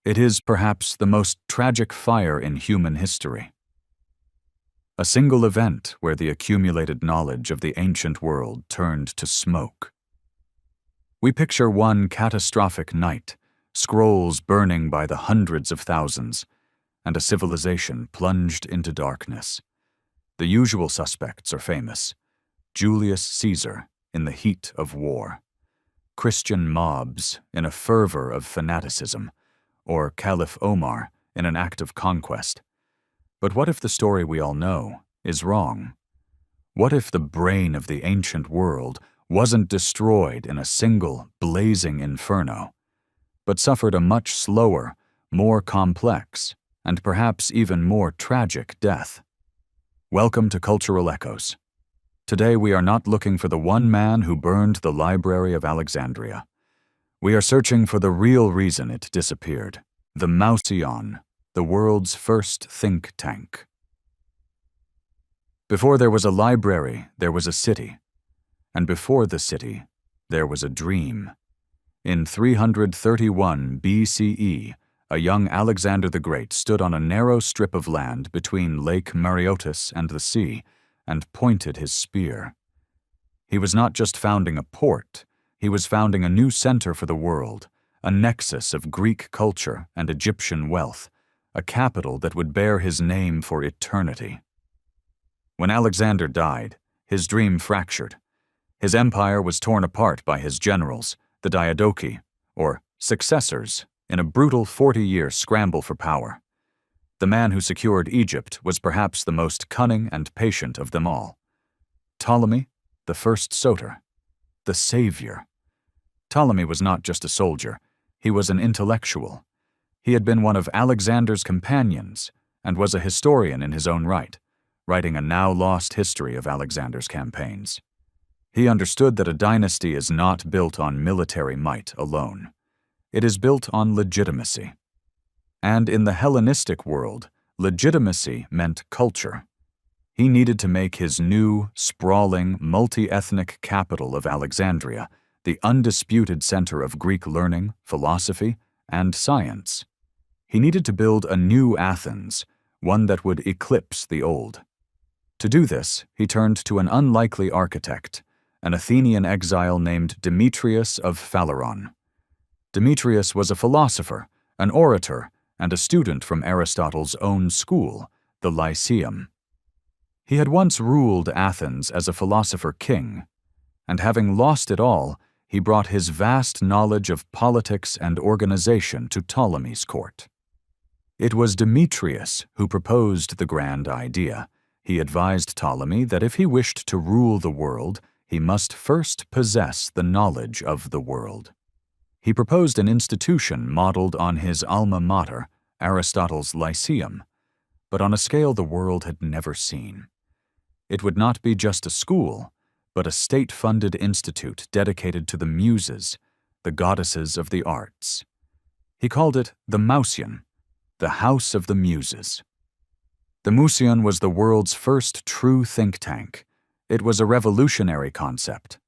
It is perhaps the most tragic fire in human history. A single event where the accumulated knowledge of the ancient world turned to smoke. We picture one catastrophic night, scrolls burning by the hundreds of thousands, and a civilization plunged into darkness. The usual suspects are famous: Julius Caesar in the heat of war, Christian mobs in a fervor of fanaticism, or Caliph Omar in an act of conquest. But what if the story we all know is wrong? What if the brain of the ancient world wasn't destroyed in a single blazing inferno, but suffered a much slower, more complex, and perhaps even more tragic death? Welcome to Cultural Echoes. Today we are not looking for the one man who burned the Library of Alexandria. We are searching for the real reason it disappeared: the Mouseion, the world's first think tank. Before there was a library, there was a city. And before the city, there was a dream. In 331 BCE, a young Alexander the Great stood on a narrow strip of land between Lake Mareotis and the sea and pointed his spear. He was not just founding a port, he was founding a new center for the world, a nexus of Greek culture and Egyptian wealth, a capital that would bear his name for eternity. When Alexander died, his dream fractured. His empire was torn apart by his generals, the Diadochi, or successors, in a brutal 40-year scramble for power. The man who secured Egypt was perhaps the most cunning and patient of them all. Ptolemy, the first Soter, the savior. Ptolemy was not just a soldier, he was an intellectual. He had been one of Alexander's companions and was a historian in his own right, writing a now-lost history of Alexander's campaigns. He understood that a dynasty is not built on military might alone. It is built on legitimacy. And in the Hellenistic world, legitimacy meant culture. He needed to make his new, sprawling, multi-ethnic capital of Alexandria the undisputed center of Greek learning, philosophy, and science. He needed to build a new Athens, one that would eclipse the old. To do this, he turned to an unlikely architect, an Athenian exile named Demetrius of Phaleron. Demetrius was a philosopher, an orator, and a student from Aristotle's own school, the Lyceum. He had once ruled Athens as a philosopher-king, and having lost it all, he brought his vast knowledge of politics and organization to Ptolemy's court. It was Demetrius who proposed the grand idea. He advised Ptolemy that if he wished to rule the world, he must first possess the knowledge of the world. He proposed an institution modeled on his alma mater, Aristotle's Lyceum, but on a scale the world had never seen. It would not be just a school, but a state-funded institute dedicated to the Muses, the goddesses of the arts. He called it the Mouseion, the House of the Muses. The Mouseion was the world's first true think tank. It was a revolutionary concept.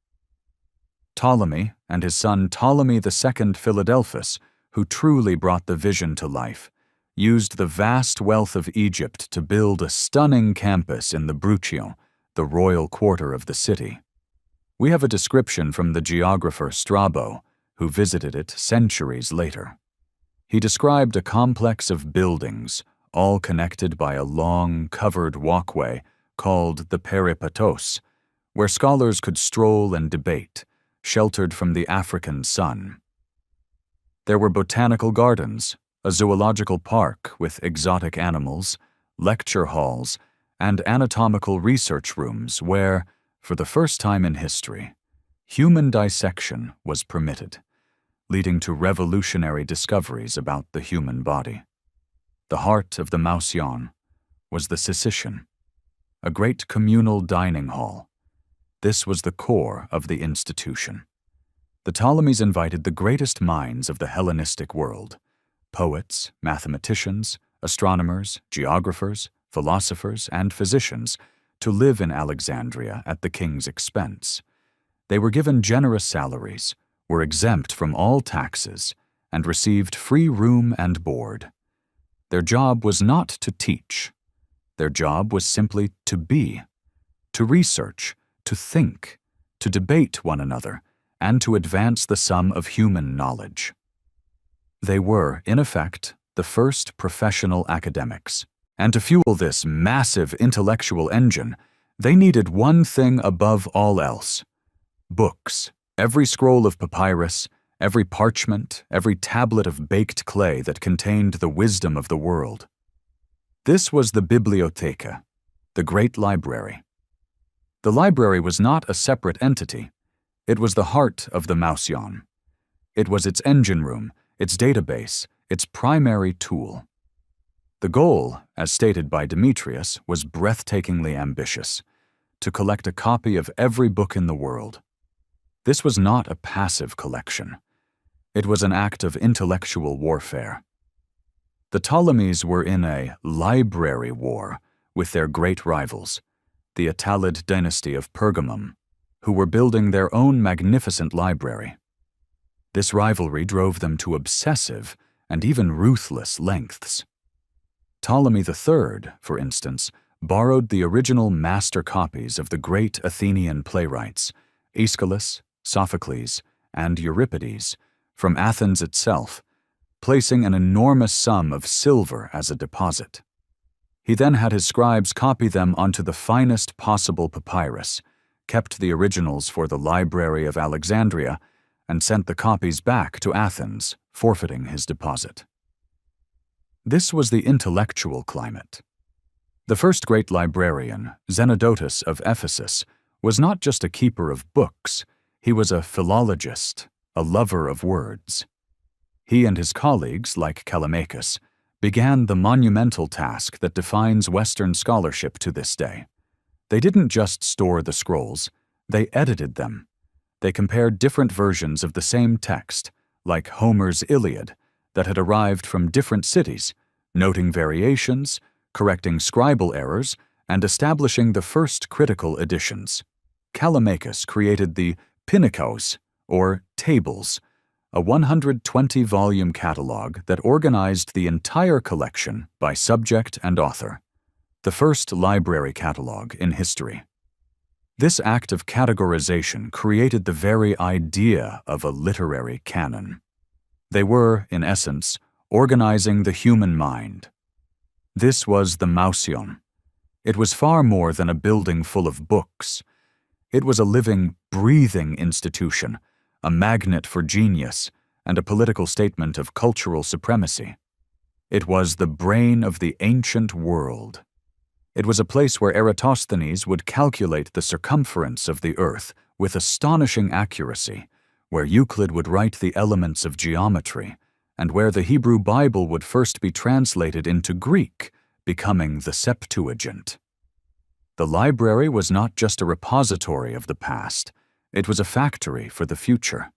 Ptolemy and his son Ptolemy II Philadelphus, who truly brought the vision to life, used the vast wealth of Egypt to build a stunning campus in the Bruchion, the royal quarter of the city. We have a description from the geographer Strabo, who visited it centuries later. He described a complex of buildings, all connected by a long, covered walkway called the Peripatos, where scholars could stroll and debate, sheltered from the African sun. There were botanical gardens, a zoological park with exotic animals, lecture halls, and anatomical research rooms where, for the first time in history, human dissection was permitted, leading to revolutionary discoveries about the human body. The heart of the Mouseion was the Sycition, a great communal dining hall. This was the core of the institution. The Ptolemies invited the greatest minds of the Hellenistic world, poets, mathematicians, astronomers, geographers, philosophers, and physicians, to live in Alexandria at the king's expense. They were given generous salaries, were exempt from all taxes, and received free room and board. Their job was not to teach. Their job was simply to be, to research, to think, to debate one another, and to advance the sum of human knowledge. They were, in effect, the first professional academics, and to fuel this massive intellectual engine, they needed one thing above all else: books. Every scroll of papyrus, every parchment, every tablet of baked clay that contained the wisdom of the world. This was the Bibliotheca, the great library. The library was not a separate entity. It was the heart of the Mouseion. It was its engine room, its database, its primary tool. The goal, as stated by Demetrius, was breathtakingly ambitious: to collect a copy of every book in the world. This was not a passive collection. It was an act of intellectual warfare. The Ptolemies were in a library war with their great rivals, the Attalid dynasty of Pergamum, who were building their own magnificent library. This rivalry drove them to obsessive and even ruthless lengths. Ptolemy III, for instance, borrowed the original master copies of the great Athenian playwrights, Aeschylus, Sophocles, and Euripides, from Athens itself, placing an enormous sum of silver as a deposit. He then had his scribes copy them onto the finest possible papyrus, kept the originals for the Library of Alexandria, and sent the copies back to Athens, forfeiting his deposit. This was the intellectual climate. The first great librarian, Zenodotus of Ephesus, was not just a keeper of books. He was a philologist, a lover of words. He and his colleagues, like Callimachus, began the monumental task that defines Western scholarship to this day. They didn't just store the scrolls, they edited them. They compared different versions of the same text, like Homer's Iliad, that had arrived from different cities, noting variations, correcting scribal errors, and establishing the first critical editions. Callimachus created the Pinaikos, or tables, a 120-volume catalog that organized the entire collection by subject and author, the first library catalog in history. This act of categorization created the very idea of a literary canon. They were, in essence, organizing the human mind. This was the Mouseion. It was far more than a building full of books. It was a living, breathing institution, a magnet for genius, and a political statement of cultural supremacy. It was the brain of the ancient world. It was a place where Eratosthenes would calculate the circumference of the earth with astonishing accuracy, where Euclid would write the elements of geometry, and where the Hebrew Bible would first be translated into Greek, becoming the Septuagint. The library was not just a repository of the past, it was a factory for the future.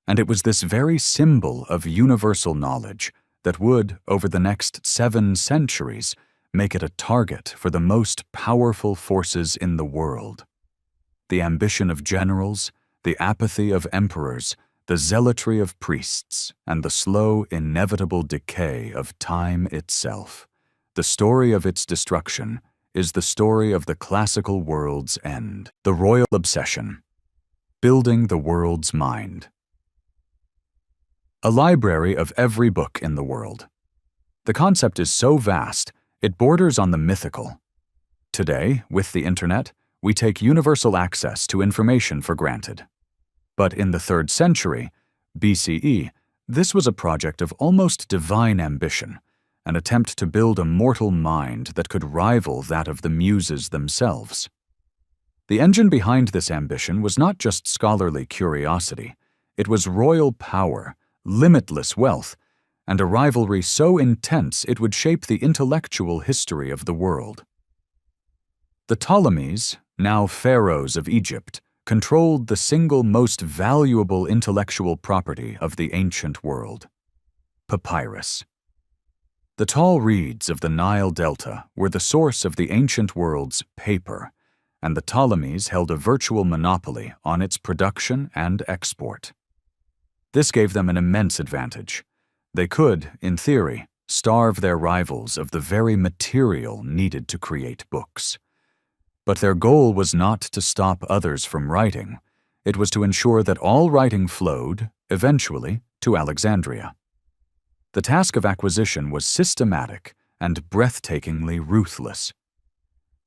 And it was this very symbol of universal knowledge that would, over the next 7 centuries, make it a target for the most powerful forces in the world. The ambition of generals, the apathy of emperors, the zealotry of priests, and the slow, inevitable decay of time itself. The story of its destruction is the story of the classical world's end, the royal obsession, building the world's mind. A library of every book in the world. The concept is so vast, it borders on the mythical. Today, with the internet, we take universal access to information for granted. But in the 3rd century, BCE, this was a project of almost divine ambition, an attempt to build a mortal mind that could rival that of the Muses themselves. The engine behind this ambition was not just scholarly curiosity, it was royal power, limitless wealth, and a rivalry so intense it would shape the intellectual history of the world. The Ptolemies, now pharaohs of Egypt, controlled the single most valuable intellectual property of the ancient world: papyrus. The tall reeds of the Nile Delta were the source of the ancient world's paper, and the Ptolemies held a virtual monopoly on its production and export. This gave them an immense advantage. They could, in theory, starve their rivals of the very material needed to create books. But their goal was not to stop others from writing. It was to ensure that all writing flowed, eventually, to Alexandria. The task of acquisition was systematic and breathtakingly ruthless.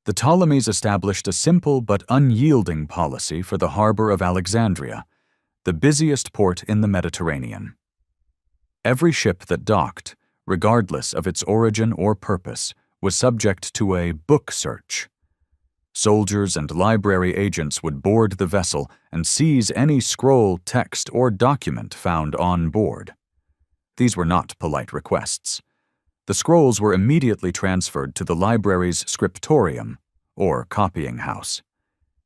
The Ptolemies established a simple but unyielding policy for the harbor of Alexandria, the busiest port in the Mediterranean. Every ship that docked, regardless of its origin or purpose, was subject to a book search. Soldiers and library agents would board the vessel and seize any scroll, text, or document found on board. These were not polite requests. The scrolls were immediately transferred to the library's scriptorium, or copying house.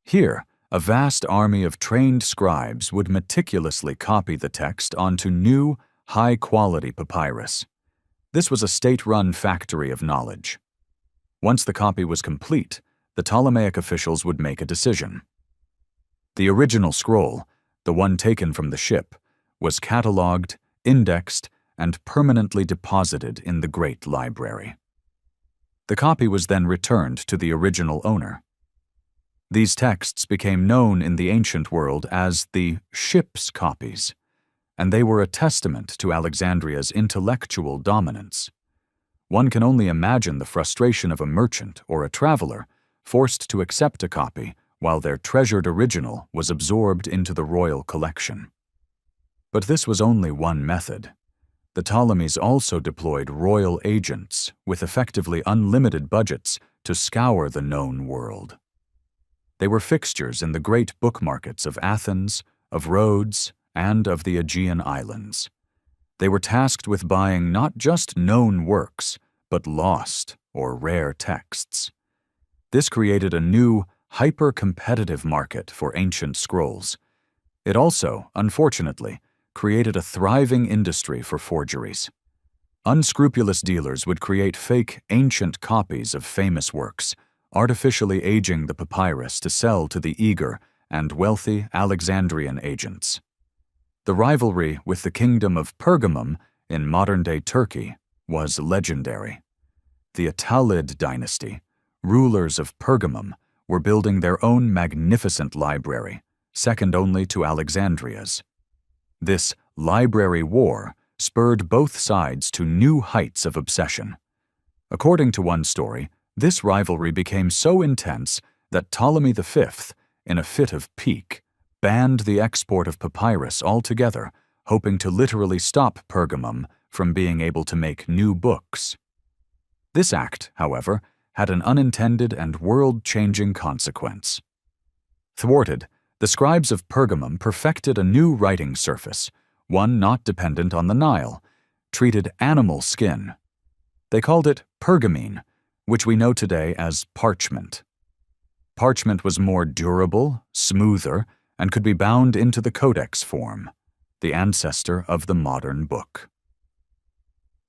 Here, a vast army of trained scribes would meticulously copy the text onto new, high-quality papyrus. This was a state-run factory of knowledge. Once the copy was complete, the Ptolemaic officials would make a decision. The original scroll, the one taken from the ship, was catalogued, indexed, and permanently deposited in the great library. The copy was then returned to the original owner. These texts became known in the ancient world as the ship's copies, and they were a testament to Alexandria's intellectual dominance. One can only imagine the frustration of a merchant or a traveler forced to accept a copy while their treasured original was absorbed into the royal collection. But this was only one method. The Ptolemies also deployed royal agents with effectively unlimited budgets to scour the known world. They were fixtures in the great book markets of Athens, of Rhodes, and of the Aegean Islands. They were tasked with buying not just known works, but lost or rare texts. This created a new, hyper-competitive market for ancient scrolls. It also, unfortunately, created a thriving industry for forgeries. Unscrupulous dealers would create fake, ancient copies of famous works, artificially aging the papyrus to sell to the eager and wealthy Alexandrian agents. The rivalry with the kingdom of Pergamum in modern-day Turkey was legendary. The Attalid dynasty, rulers of Pergamum, were building their own magnificent library, second only to Alexandria's. This library war spurred both sides to new heights of obsession. According to one story, this rivalry became so intense that Ptolemy V, in a fit of pique, banned the export of papyrus altogether, hoping to literally stop Pergamum from being able to make new books. This act, however, had an unintended and world-changing consequence. Thwarted, the scribes of Pergamum perfected a new writing surface, one not dependent on the Nile, treated animal skin. They called it pergamene, which we know today as parchment. Parchment was more durable, smoother, and could be bound into the codex form, the ancestor of the modern book.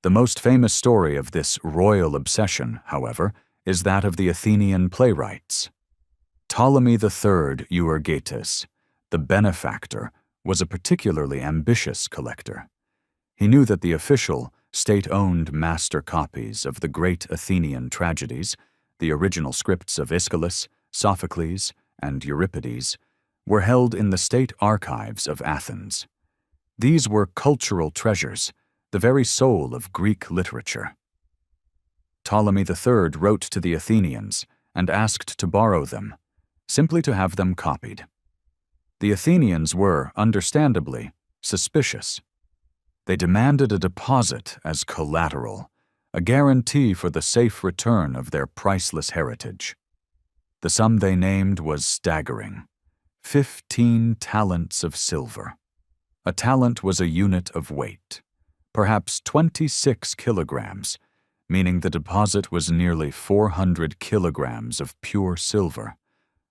The most famous story of this royal obsession, however, is that of the Athenian playwrights. Ptolemy III Euergetes, the benefactor, was a particularly ambitious collector. He knew that the official, state-owned master copies of the great Athenian tragedies, the original scripts of Aeschylus, Sophocles, and Euripides, were held in the state archives of Athens. These were cultural treasures, the very soul of Greek literature. Ptolemy III wrote to the Athenians and asked to borrow them, simply to have them copied. The Athenians were, understandably, suspicious. They demanded a deposit as collateral, a guarantee for the safe return of their priceless heritage. The sum they named was staggering: 15 talents of silver. A talent was a unit of weight, perhaps 26 kilograms, meaning the deposit was nearly 400 kilograms of pure silver,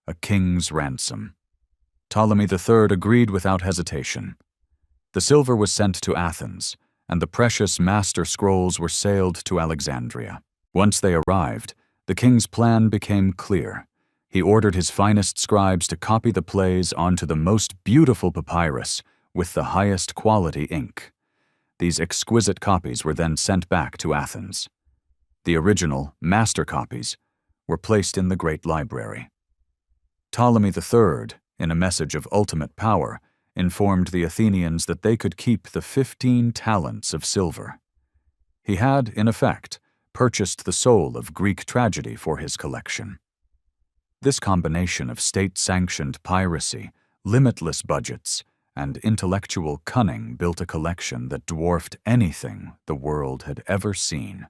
a king's ransom. Ptolemy III agreed without hesitation. The silver was sent to Athens, and the precious master scrolls were sailed to Alexandria. Once they arrived, the king's plan became clear. He ordered his finest scribes to copy the plays onto the most beautiful papyrus, with the highest quality ink. These exquisite copies were then sent back to Athens. The original, master copies, were placed in the great library. Ptolemy III, in a message of ultimate power, informed the Athenians that they could keep the 15 talents of silver. He had, in effect, purchased the soul of Greek tragedy for his collection. This combination of state-sanctioned piracy, limitless budgets, and intellectual cunning built a collection that dwarfed anything the world had ever seen.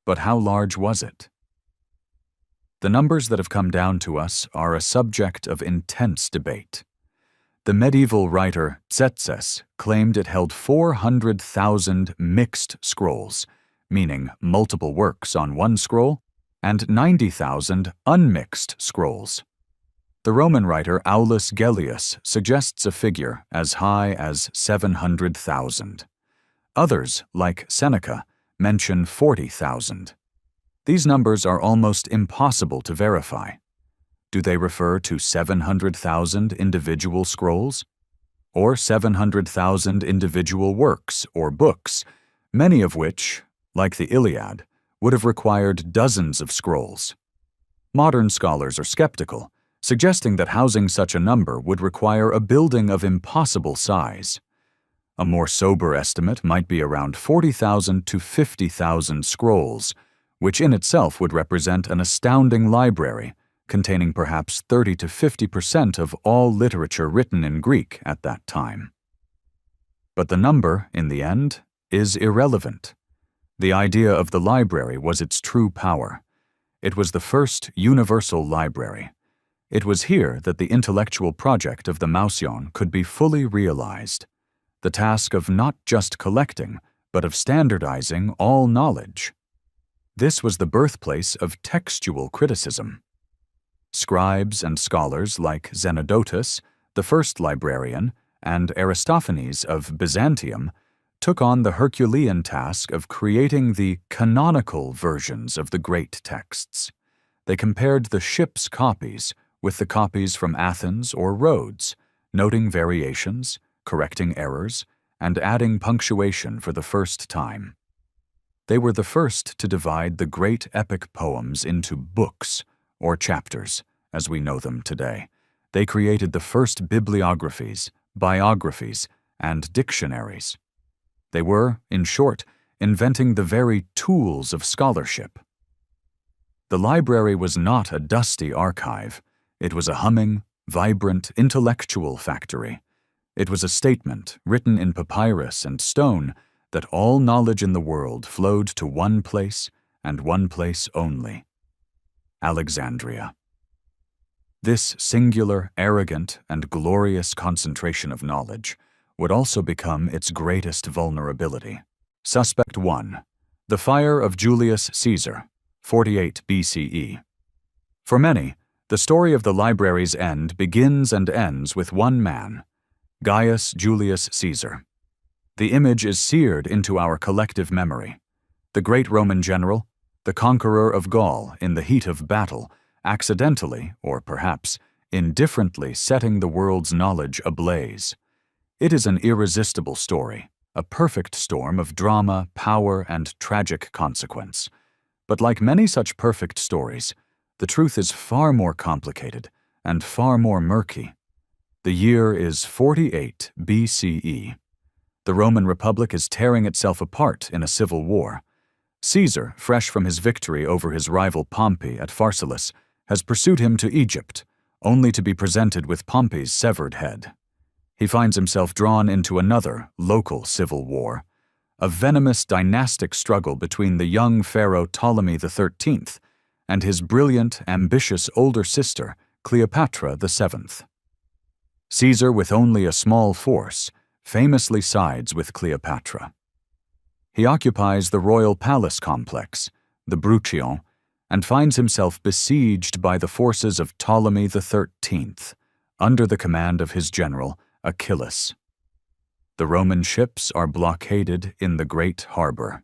But how large was it? The numbers that have come down to us are a subject of intense debate. The medieval writer Tzetzes claimed it held 400,000 mixed scrolls, meaning multiple works on one scroll, and 90,000 unmixed scrolls. The Roman writer Aulus Gellius suggests a figure as high as 700,000. Others, like Seneca, mention 40,000. These numbers are almost impossible to verify. Do they refer to 700,000 individual scrolls? Or 700,000 individual works or books, many of which, like the Iliad, would have required dozens of scrolls? Modern scholars are skeptical, suggesting that housing such a number would require a building of impossible size. A more sober estimate might be around 40,000 to 50,000 scrolls, which in itself would represent an astounding library, containing perhaps 30 to 50% of all literature written in Greek at that time. But the number, in the end, is irrelevant. The idea of the library was its true power. It was the first universal library. It was here that the intellectual project of the Mouseion could be fully realized. The task of not just collecting, but of standardizing all knowledge. This was the birthplace of textual criticism. Scribes and scholars like Zenodotus, the first librarian, and Aristophanes of Byzantium took on the Herculean task of creating the canonical versions of the great texts. They compared the ship's copies with the copies from Athens or Rhodes, noting variations, correcting errors, and adding punctuation for the first time. They were the first to divide the great epic poems into books, or chapters, as we know them today. They created the first bibliographies, biographies, and dictionaries. They were, in short, inventing the very tools of scholarship. The library was not a dusty archive. It was a humming, vibrant, intellectual factory. It was a statement, written in papyrus and stone, that all knowledge in the world flowed to one place and one place only: Alexandria. This singular, arrogant, and glorious concentration of knowledge would also become its greatest vulnerability. Suspect 1. The fire of Julius Caesar, 48 BCE. For many, the story of the library's end begins and ends with one man, Gaius Julius Caesar. The image is seared into our collective memory. The great Roman general, the conqueror of Gaul in the heat of battle, accidentally, or perhaps indifferently setting the world's knowledge ablaze. It is an irresistible story, a perfect storm of drama, power, and tragic consequence. But like many such perfect stories, the truth is far more complicated and far more murky. The year is 48 BCE. The Roman Republic is tearing itself apart in a civil war. Caesar, fresh from his victory over his rival Pompey at Pharsalus, has pursued him to Egypt, only to be presented with Pompey's severed head. He finds himself drawn into another, local civil war, a venomous dynastic struggle between the young pharaoh Ptolemy XIII and his brilliant, ambitious older sister, Cleopatra VII. Caesar, with only a small force, famously sides with Cleopatra. He occupies the royal palace complex, the Mouseion, and finds himself besieged by the forces of Ptolemy XIII, under the command of his general, Achilles. The Roman ships are blockaded in the great harbor.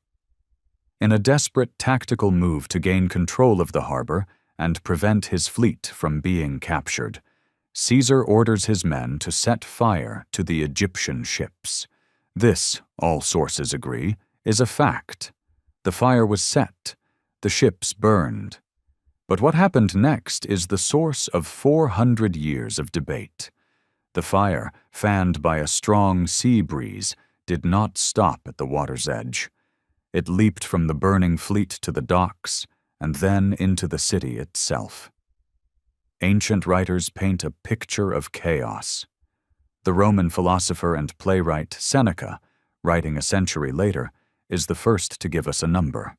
In a desperate tactical move to gain control of the harbor and prevent his fleet from being captured, Caesar orders his men to set fire to the Egyptian ships. This, all sources agree, is a fact. The fire was set, the ships burned. But what happened next is the source of 400 years of debate. The fire, fanned by a strong sea breeze, did not stop at the water's edge. It leaped from the burning fleet to the docks, and then into the city itself. Ancient writers paint a picture of chaos. The Roman philosopher and playwright Seneca, writing a century later, is the first to give us a number.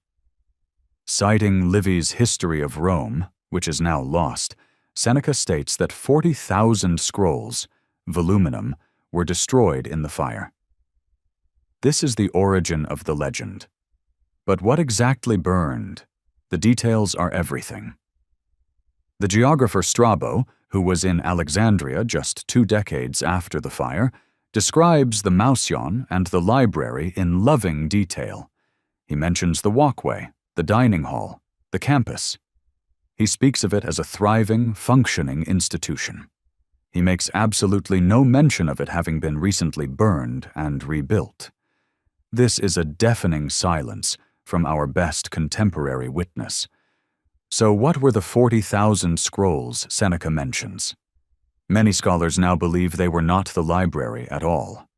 Citing Livy's History of Rome, which is now lost, Seneca states that 40,000 scrolls, voluminum, were destroyed in the fire. This is the origin of the legend. But what exactly burned? The details are everything. The geographer Strabo, who was in Alexandria just 2 decades after the fire, describes the Mouseion and the library in loving detail. He mentions the walkway, the dining hall, the campus. He speaks of it as a thriving, functioning institution. He makes absolutely no mention of it having been recently burned and rebuilt. This is a deafening silence from our best contemporary witness. So what were the 40,000 scrolls Seneca mentions? Many scholars now believe they were not the library at all.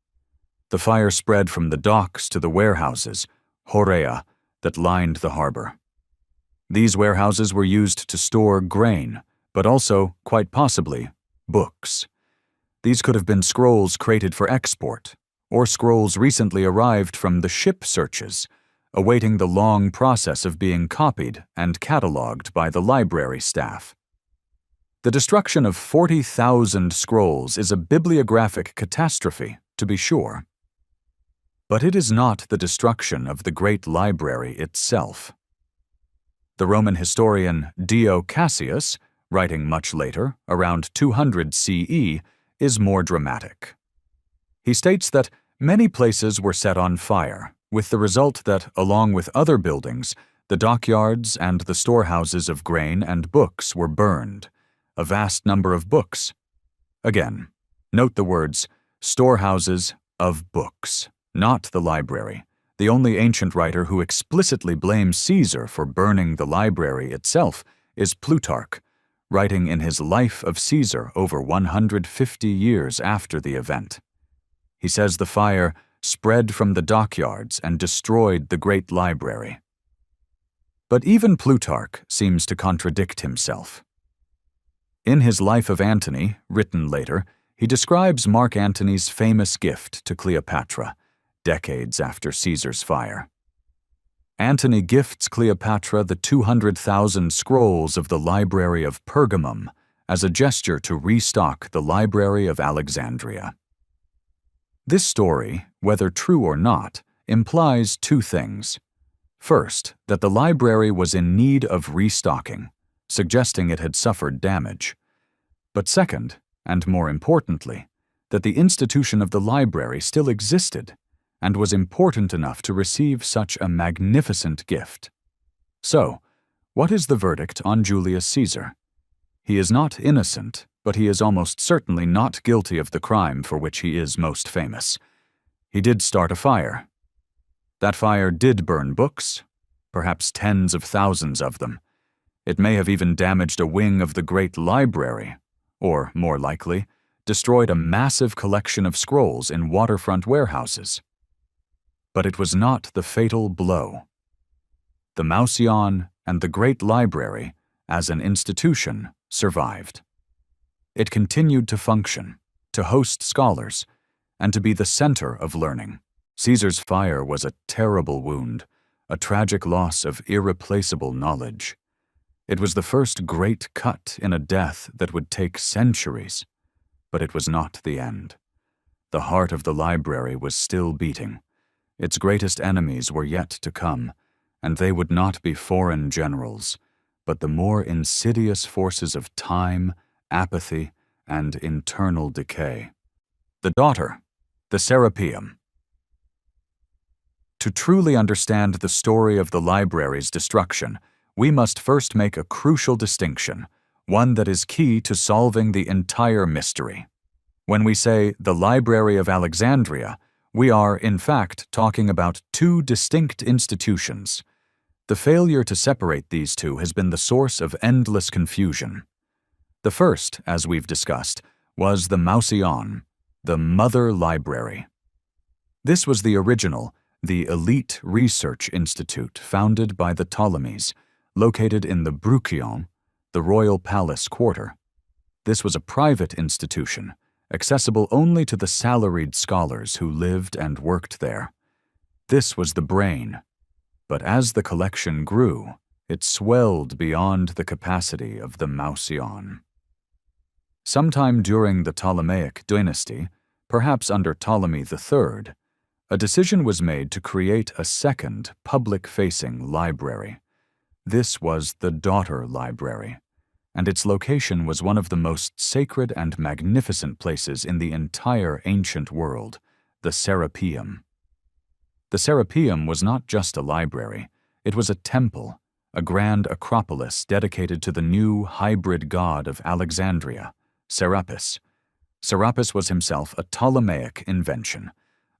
The fire spread from the docks to the warehouses, horea, that lined the harbor. These warehouses were used to store grain, but also, quite possibly, books. These could have been scrolls created for export, or scrolls recently arrived from the ship searches, awaiting the long process of being copied and catalogued by the library staff. The destruction of 40,000 scrolls is a bibliographic catastrophe, to be sure. But it is not the destruction of the great library itself. The Roman historian Dio Cassius, writing much later, around 200 CE, is more dramatic. He states that many places were set on fire, with the result that, along with other buildings, the dockyards and the storehouses of grain and books were burned, a vast number of books. Again, note the words, storehouses of books, not the library. The only ancient writer who explicitly blames Caesar for burning the library itself is Plutarch, writing in his Life of Caesar over 150 years after the event. He says the fire spread from the dockyards and destroyed the great library. But even Plutarch seems to contradict himself. In his Life of Antony, written later, he describes Mark Antony's famous gift to Cleopatra, decades after Caesar's fire. Antony gifts Cleopatra the 200,000 scrolls of the Library of Pergamum as a gesture to restock the Library of Alexandria. This story, whether true or not, implies 2 things. First, that the library was in need of restocking, suggesting it had suffered damage. But second, and more importantly, that the institution of the library still existed and was important enough to receive such a magnificent gift. So, what is the verdict on Julius Caesar? He is not innocent, but he is almost certainly not guilty of the crime for which he is most famous. He did start a fire. That fire did burn books, perhaps tens of thousands of them. It may have even damaged a wing of the great library, or, more likely, destroyed a massive collection of scrolls in waterfront warehouses. But it was not the fatal blow. The Mouseion and the great library, as an institution, survived. It continued to function, to host scholars, and to be the center of learning. Caesar's fire was a terrible wound, a tragic loss of irreplaceable knowledge. It was the first great cut in a death that would take centuries, but it was not the end. The heart of the library was still beating. Its greatest enemies were yet to come, and they would not be foreign generals, but the more insidious forces of time, apathy, and internal decay. The daughter, the Serapeum. To truly understand the story of the library's destruction, we must first make a crucial distinction, one that is key to solving the entire mystery. When we say the Library of Alexandria, we are, in fact, talking about two distinct institutions. The failure to separate these two has been the source of endless confusion. The first, as we've discussed, was the Mouseion, the Mother Library. This was the original, the elite research institute founded by the Ptolemies, located in the Bruchion, the royal palace quarter. This was a private institution, accessible only to the salaried scholars who lived and worked there. This was the brain. But as the collection grew, it swelled beyond the capacity of the Mouseion. Sometime during the Ptolemaic dynasty, perhaps under Ptolemy III, a decision was made to create a second public-facing library. This was the Daughter Library, and its location was one of the most sacred and magnificent places in the entire ancient world, the Serapeum. The Serapeum was not just a library, it was a temple, a grand acropolis dedicated to the new hybrid god of Alexandria, Serapis. Serapis was himself a Ptolemaic invention,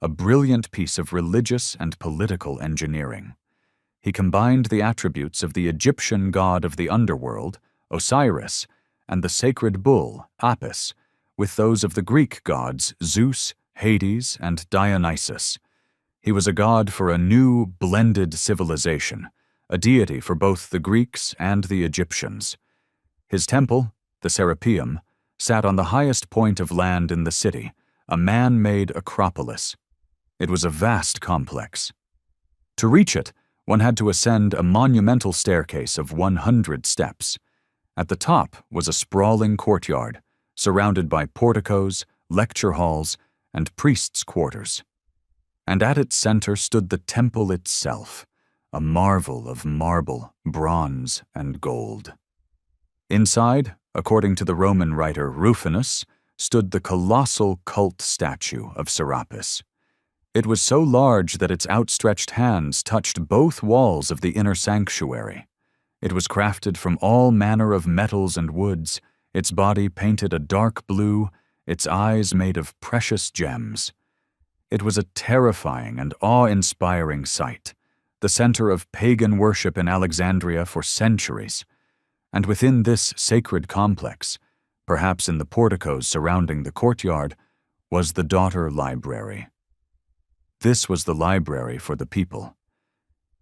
a brilliant piece of religious and political engineering. He combined the attributes of the Egyptian god of the underworld, Osiris, and the sacred bull, Apis, with those of the Greek gods Zeus, Hades, and Dionysus. He was a god for a new, blended civilization, a deity for both the Greeks and the Egyptians. His temple, the Serapeum, sat on the highest point of land in the city, a man-made acropolis. It was a vast complex. To reach it, one had to ascend a monumental staircase of 100 steps. At the top was a sprawling courtyard, surrounded by porticos, lecture halls, and priests' quarters. And at its center stood the temple itself, a marvel of marble, bronze, and gold. Inside, according to the Roman writer Rufinus, stood the colossal cult statue of Serapis. It was so large that its outstretched hands touched both walls of the inner sanctuary. It was crafted from all manner of metals and woods, its body painted a dark blue, its eyes made of precious gems. It was a terrifying and awe-inspiring sight, the center of pagan worship in Alexandria for centuries. And within this sacred complex, perhaps in the porticos surrounding the courtyard, was the Daughter Library. This was the library for the people.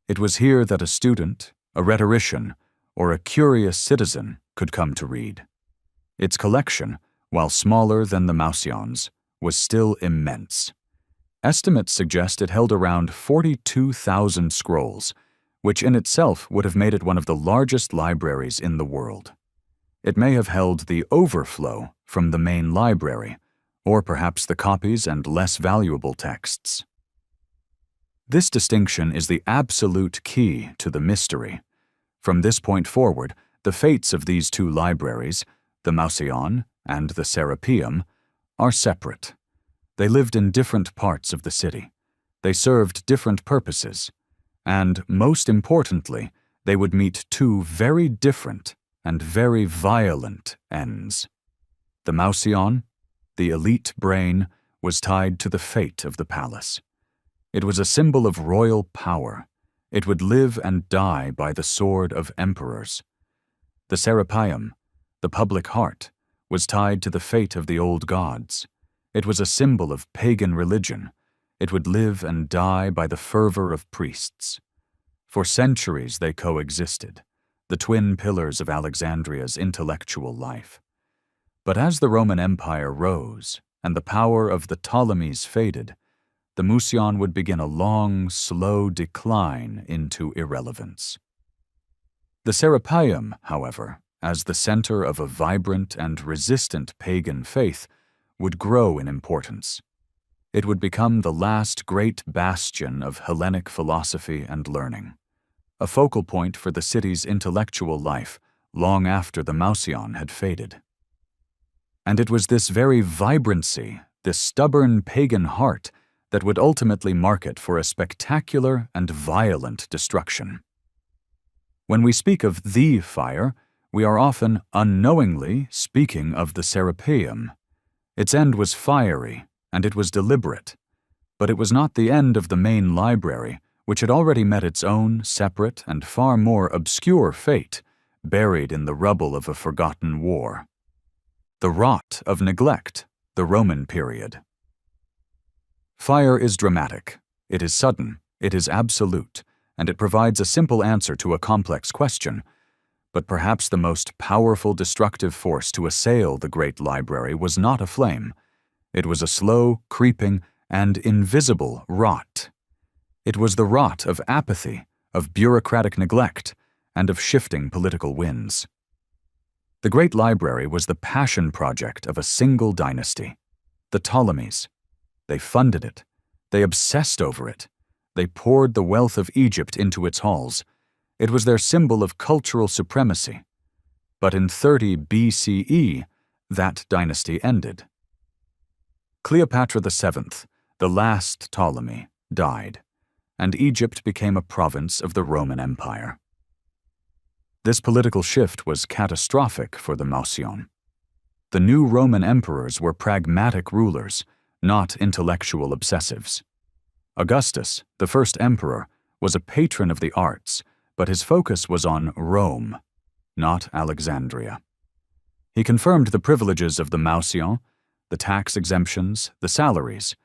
It was here that a student, a rhetorician, or a curious citizen could come to read. Its collection, while smaller than the Mouseion's, was still immense. Estimates suggest it held around 42,000 scrolls, which in itself would have made it one of the largest libraries in the world. It may have held the overflow from the main library, or perhaps the copies and less valuable texts. This distinction is the absolute key to the mystery. From this point forward, the fates of these two libraries, the Mouseion and the Serapeum, are separate. They lived in different parts of the city. They served different purposes. And, most importantly, they would meet two very different and very violent ends. The Mouseion, the elite brain, was tied to the fate of the palace. It was a symbol of royal power. It would live and die by the sword of emperors. The Serapeum, the public heart, was tied to the fate of the old gods. It was a symbol of pagan religion. It would live and die by the fervor of priests. For centuries they coexisted, the twin pillars of Alexandria's intellectual life. But as the Roman Empire rose and the power of the Ptolemies faded, the Mouseion would begin a long, slow decline into irrelevance. The Serapeum, however, as the center of a vibrant and resistant pagan faith, would grow in importance. It would become the last great bastion of Hellenic philosophy and learning, a focal point for the city's intellectual life long after the Mouseion had faded. And it was this very vibrancy, this stubborn pagan heart, that would ultimately mark it for a spectacular and violent destruction. When we speak of the fire, we are often unknowingly speaking of the Serapeum. Its end was fiery, and it was deliberate, but it was not the end of the main library, which had already met its own separate and far more obscure fate, buried in the rubble of a forgotten war. The rot of neglect, the Roman period. Fire is dramatic, it is sudden, it is absolute, and it provides a simple answer to a complex question. But perhaps the most powerful destructive force to assail the great library was not a flame. It was a slow, creeping, and invisible rot. It was the rot of apathy, of bureaucratic neglect, and of shifting political winds. The great library was the passion project of a single dynasty, the Ptolemies. They funded it. They obsessed over it. They poured the wealth of Egypt into its halls. It was their symbol of cultural supremacy. But in 30 BCE, that dynasty ended. Cleopatra VII, the last Ptolemy, died, and Egypt became a province of the Roman Empire. This political shift was catastrophic for the Mouseion. The new Roman emperors were pragmatic rulers, not intellectual obsessives. Augustus, the first emperor, was a patron of the arts, but his focus was on Rome, not Alexandria. He confirmed the privileges of the Mouseion, the tax exemptions, the salaries,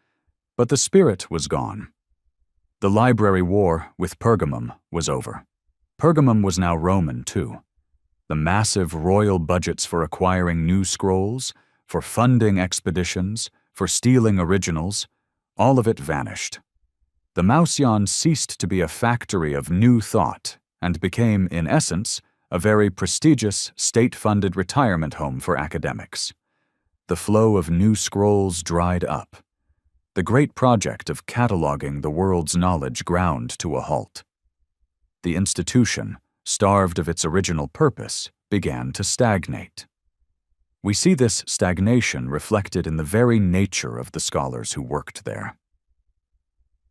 but the spirit was gone. The library war with Pergamum was over. Pergamum was now Roman too. The massive royal budgets for acquiring new scrolls, for funding expeditions, for stealing originals, all of it vanished. The Mouseion ceased to be a factory of new thought and became, in essence, a very prestigious, state-funded retirement home for academics. The flow of new scrolls dried up. The great project of cataloging the world's knowledge ground to a halt. The institution, starved of its original purpose, began to stagnate. We see this stagnation reflected in the very nature of the scholars who worked there.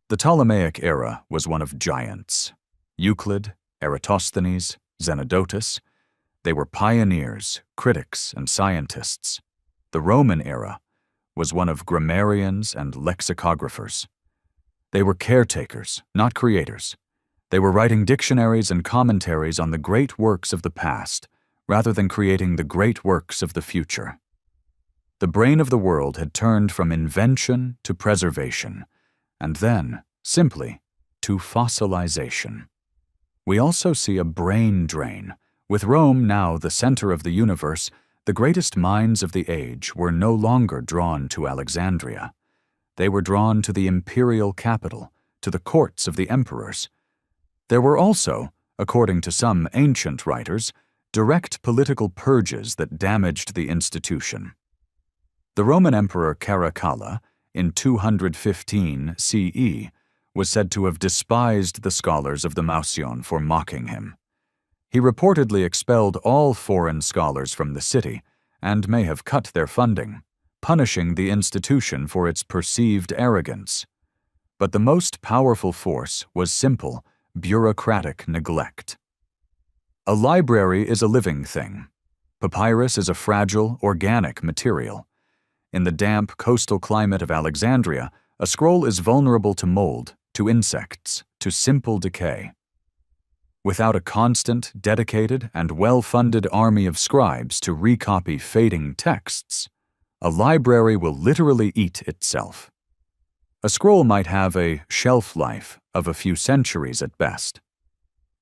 The Ptolemaic era was one of giants. Euclid, Eratosthenes, Zenodotus. They were pioneers, critics, and scientists. The Roman era was one of grammarians and lexicographers. They were caretakers, not creators. They were writing dictionaries and commentaries on the great works of the past, rather than creating the great works of the future. The brain of the world had turned from invention to preservation, and then, simply, to fossilization. We also see a brain drain. With Rome now the center of the universe, the greatest minds of the age were no longer drawn to Alexandria. They were drawn to the imperial capital, to the courts of the emperors. There were also, according to some ancient writers, direct political purges that damaged the institution. The Roman Emperor Caracalla, in 215 CE, was said to have despised the scholars of the Mouseion for mocking him. He reportedly expelled all foreign scholars from the city and may have cut their funding, punishing the institution for its perceived arrogance. But the most powerful force was simple, bureaucratic neglect. A library is a living thing. Papyrus is a fragile, organic material. In the damp coastal climate of Alexandria, a scroll is vulnerable to mold, to insects, to simple decay. Without a constant, dedicated, and well-funded army of scribes to recopy fading texts, a library will literally eat itself. A scroll might have a shelf life of a few centuries at best.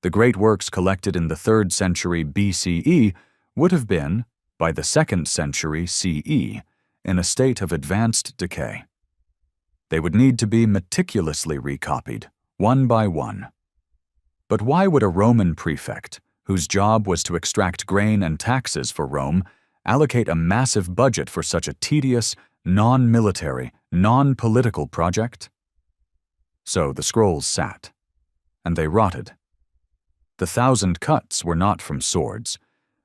The great works collected in the 3rd century BCE would have been, by the 2nd century CE, in a state of advanced decay. They would need to be meticulously recopied, one by one. But why would a Roman prefect, whose job was to extract grain and taxes for Rome, allocate a massive budget for such a tedious, non-military, non-political project? So the scrolls sat, and they rotted. The 1,000 cuts were not from swords,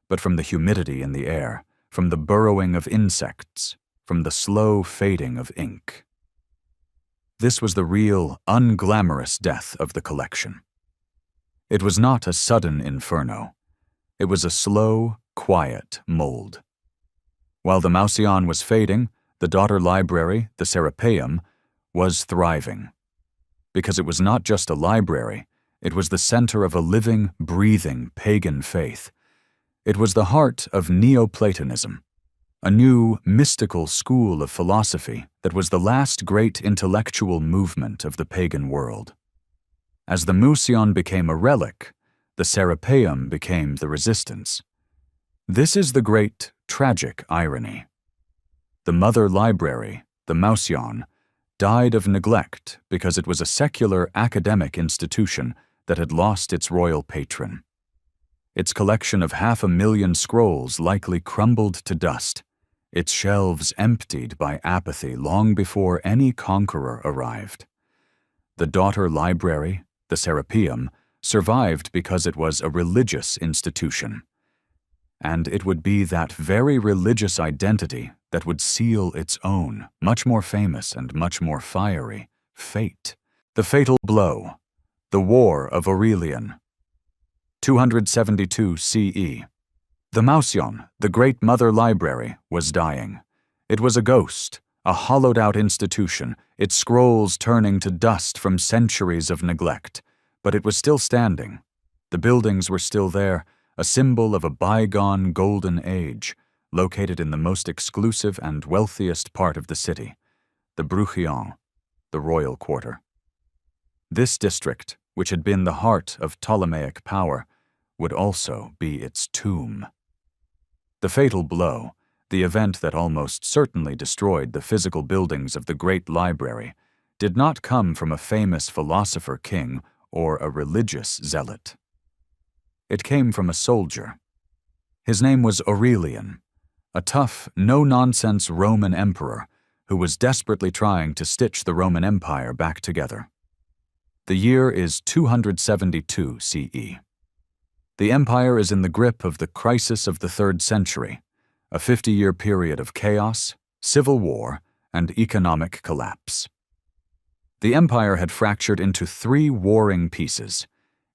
but from the humidity in the air, from the burrowing of insects, from the slow fading of ink. This was the real, unglamorous death of the collection. It was not a sudden inferno. It was a slow, quiet mold. While the Mouseion was fading, the daughter library, the Serapeum, was thriving. Because it was not just a library, it was the center of a living, breathing pagan faith. It was the heart of Neoplatonism, a new, mystical school of philosophy that was the last great intellectual movement of the pagan world. As the Mouseion became a relic, the Serapeum became the resistance. This is the great, tragic irony. The mother library, the Mouseion, died of neglect because it was a secular academic institution that had lost its royal patron. Its collection of 500,000 scrolls likely crumbled to dust, its shelves emptied by apathy long before any conqueror arrived. The daughter library, the Serapeum, survived because it was a religious institution. And it would be that very religious identity that would seal its own, much more famous and much more fiery, fate. The fatal blow, the War of Aurelian. 272 CE. The Mouseion, the great mother library, was dying. It was a ghost, a hollowed-out institution, its scrolls turning to dust from centuries of neglect. But it was still standing. The buildings were still there, a symbol of a bygone golden age, located in the most exclusive and wealthiest part of the city, the Mouseion, the royal quarter. This district, which had been the heart of Ptolemaic power, would also be its tomb. The fatal blow, the event that almost certainly destroyed the physical buildings of the great library, did not come from a famous philosopher king or a religious zealot. It came from a soldier. His name was Aurelian, a tough, no-nonsense Roman emperor who was desperately trying to stitch the Roman Empire back together. The year is 272 CE. The empire is in the grip of the crisis of the 3rd century, a 50-year period of chaos, civil war, and economic collapse. The empire had fractured into 3 warring pieces.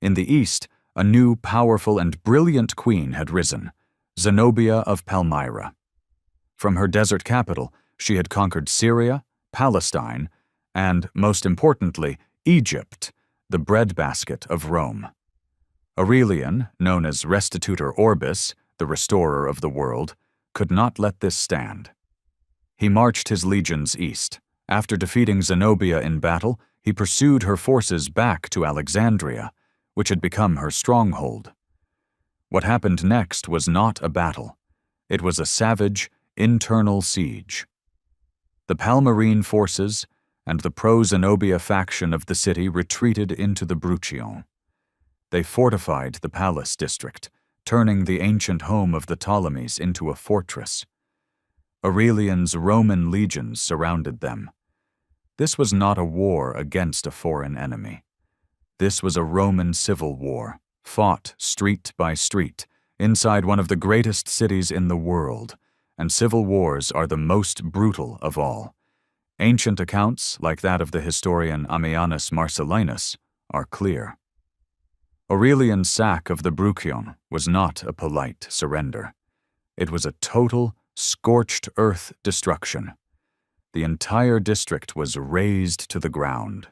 In the east, a new, powerful, and brilliant queen had risen, Zenobia of Palmyra. From her desert capital, she had conquered Syria, Palestine, and, most importantly, Egypt, the breadbasket of Rome. Aurelian, known as Restitutor Orbis, the restorer of the world, could not let this stand. He marched his legions east. After defeating Zenobia in battle, he pursued her forces back to Alexandria, which had become her stronghold. What happened next was not a battle. It was a savage, internal siege. The Palmyrene forces and the pro-Zenobia faction of the city retreated into the Mouseion. They fortified the palace district, turning the ancient home of the Ptolemies into a fortress. Aurelian's Roman legions surrounded them. This was not a war against a foreign enemy. This was a Roman civil war, fought street by street, inside one of the greatest cities in the world, and civil wars are the most brutal of all. Ancient accounts, like that of the historian Ammianus Marcellinus, are clear. Aurelian's sack of the Mouseion was not a polite surrender. It was a total, scorched earth destruction. The entire district was razed to the ground.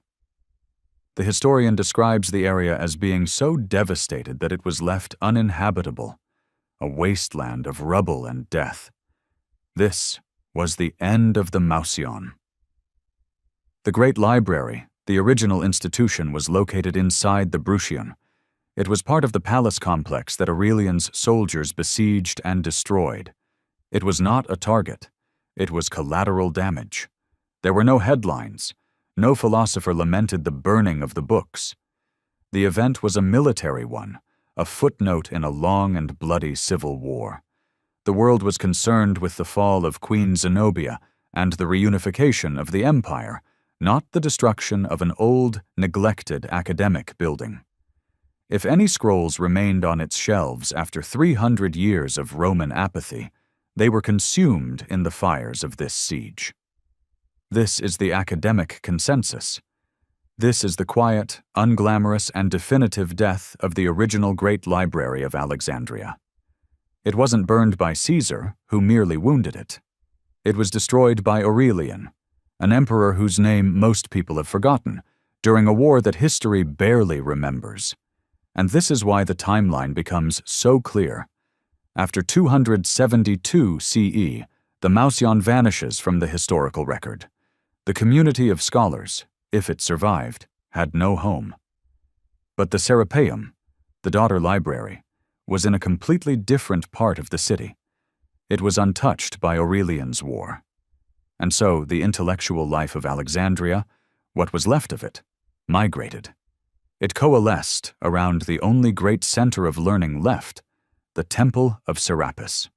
The historian describes the area as being so devastated that it was left uninhabitable, a wasteland of rubble and death. This was the end of the Mouseion. The Great Library, the original institution, was located inside the Mouseion. It was part of the palace complex that Aurelian's soldiers besieged and destroyed. It was not a target. It was collateral damage. There were no headlines. No philosopher lamented the burning of the books. The event was a military one, a footnote in a long and bloody civil war. The world was concerned with the fall of Queen Zenobia and the reunification of the empire, not the destruction of an old, neglected academic building. If any scrolls remained on its shelves after 300 years of Roman apathy, they were consumed in the fires of this siege. This is the academic consensus. This is the quiet, unglamorous, and definitive death of the original Great Library of Alexandria. It wasn't burned by Caesar, who merely wounded it. It was destroyed by Aurelian, an emperor whose name most people have forgotten, during a war that history barely remembers. And this is why the timeline becomes so clear. After 272 CE, the Mouseion vanishes from the historical record. The community of scholars, if it survived, had no home. But the Serapeum, the daughter library, was in a completely different part of the city. It was untouched by Aurelian's war. And so the intellectual life of Alexandria, what was left of it, migrated. It coalesced around the only great center of learning left, the Temple of Serapis.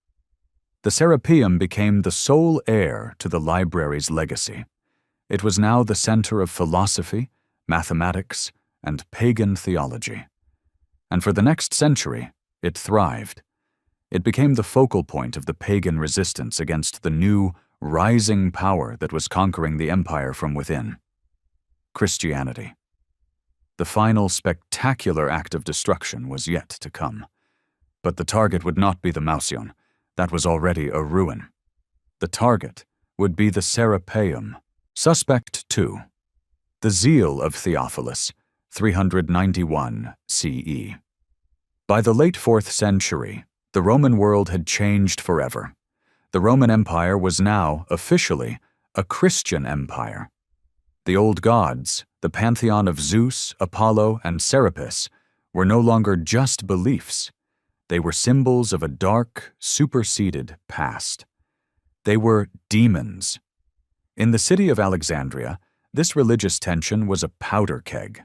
The Serapeum became the sole heir to the library's legacy. It was now the center of philosophy, mathematics, and pagan theology. And for the next century, it thrived. It became the focal point of the pagan resistance against the new, rising power that was conquering the empire from within: Christianity. The final spectacular act of destruction was yet to come. But the target would not be the Mouseion. That was already a ruin. The target would be the Serapeum. Suspect 2. The Zeal of Theophilus, 391 CE. By the late 4th century, the Roman world had changed forever. The Roman Empire was now, officially, a Christian empire. The old gods, the pantheon of Zeus, Apollo, and Serapis, were no longer just beliefs. They were symbols of a dark, superseded past. They were demons. In the city of Alexandria, this religious tension was a powder keg.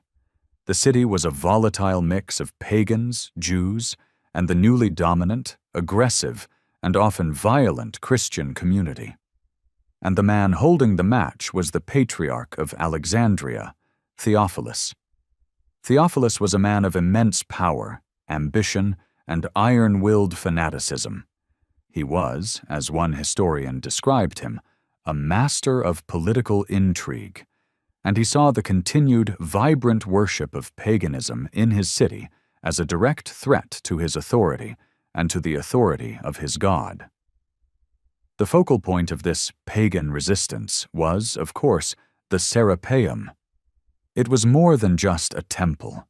The city was a volatile mix of pagans, Jews, and the newly dominant, aggressive, and often violent Christian community. And the man holding the match was the patriarch of Alexandria, Theophilus. Theophilus was a man of immense power, ambition, and iron-willed fanaticism. He was, as one historian described him, a master of political intrigue, and he saw the continued, vibrant worship of paganism in his city as a direct threat to his authority and to the authority of his god. The focal point of this pagan resistance was, of course, the Serapeum. It was more than just a temple.